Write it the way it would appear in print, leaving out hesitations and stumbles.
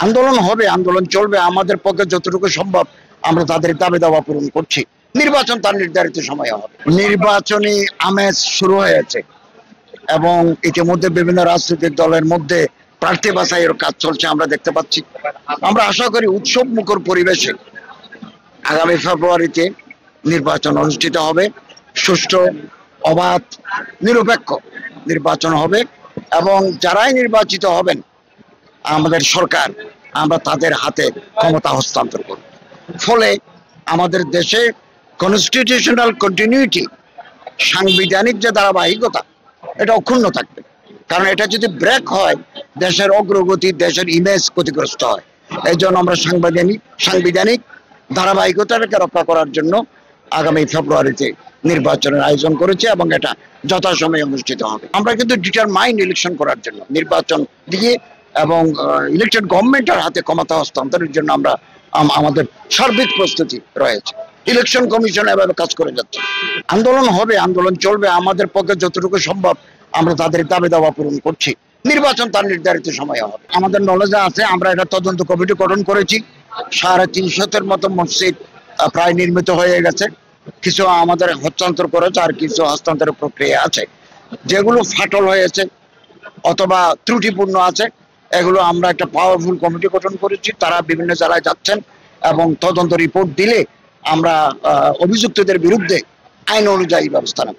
আন্দোলন হবে, আন্দোলন চলবে, আমাদের পক্ষে যতটুকু সম্ভব আমরা তাদের দাবি দাওয়া পূরণ করছি। নির্বাচন তার নির্ধারিত সময়ে হবে। নির্বাচনী আমেজ শুরু হয়েছে এবং ইতিমধ্যে বিভিন্ন রাজনৈতিক দলের মধ্যে প্রার্থী বাছাইয়ের কাজ চলছে, আমরা দেখতে পাচ্ছি। আমরা আশা করি উৎসব মুখর পরিবেশে আগামী ফেব্রুয়ারিতে নির্বাচন অনুষ্ঠিত হবে। সুষ্ঠু, অবাধ, নিরপেক্ষ নির্বাচন হবে এবং যারাই নির্বাচিত হবেন আমাদের সরকার, আমরা তাদের হাতে ক্ষমতা হস্তান্তর করব। ফলে আমাদের দেশে কনস্টিটিউশনাল কন্টিনিউটি, সাংবিধানিক যে ধারাবাহিকতা, এটা অক্ষুণ্ণ থাকবে। কারণ এটা যদি ব্রেক হয়, দেশের অগ্রগতি, দেশের ইমেজ ক্ষতিগ্রস্ত হয়। এই জন্য আমরা সাংবিধানিক ধারাবাহিকতাটাকে রক্ষা করার জন্য আগামী ফেব্রুয়ারিতে নির্বাচনের আয়োজন করেছে এবং এটা যথাসময়ে অনুষ্ঠিত হবে। আমরা কিন্তু ডিটারমাইন্ড ইলেকশন করার জন্য, নির্বাচন দিয়ে এবং ইলেকটেড গভর্নমেন্টের হাতে ক্ষমতা হস্তান্তরের জন্য আমরা আমাদের সার্বিক প্রস্তুতি রয়েছে। ইলেকশন কমিশন এভাবে কাজ করে যাচ্ছে। আন্দোলন হবে, আন্দোলন চলবে, আমাদের পক্ষে যতটুকু সম্ভব আমরা তাদের দাবি দাওয়া পূরণ করছি। নির্বাচন তার নির্ধারিত সময়ে হবে। আমাদের নলেজে আছে, আমরা এটা তদন্ত কমিটি গঠন করেছি। 350-এর মতো মসজিদ প্রায় নির্মিত হয়ে গেছে। কিছু আমাদের হস্তান্তর করেছে, আর কিছু হস্তান্তরের প্রক্রিয়া আছে। যেগুলো ফাটল হয়েছে অথবা ত্রুটিপূর্ণ আছে, এগুলো আমরা একটা পাওয়ারফুল কমিটি গঠন করেছি। তারা বিভিন্ন জেলায় যাচ্ছেন এবং তদন্ত রিপোর্ট দিলে আমরা অভিযুক্তদের বিরুদ্ধে আইন অনুযায়ী ব্যবস্থা নেব।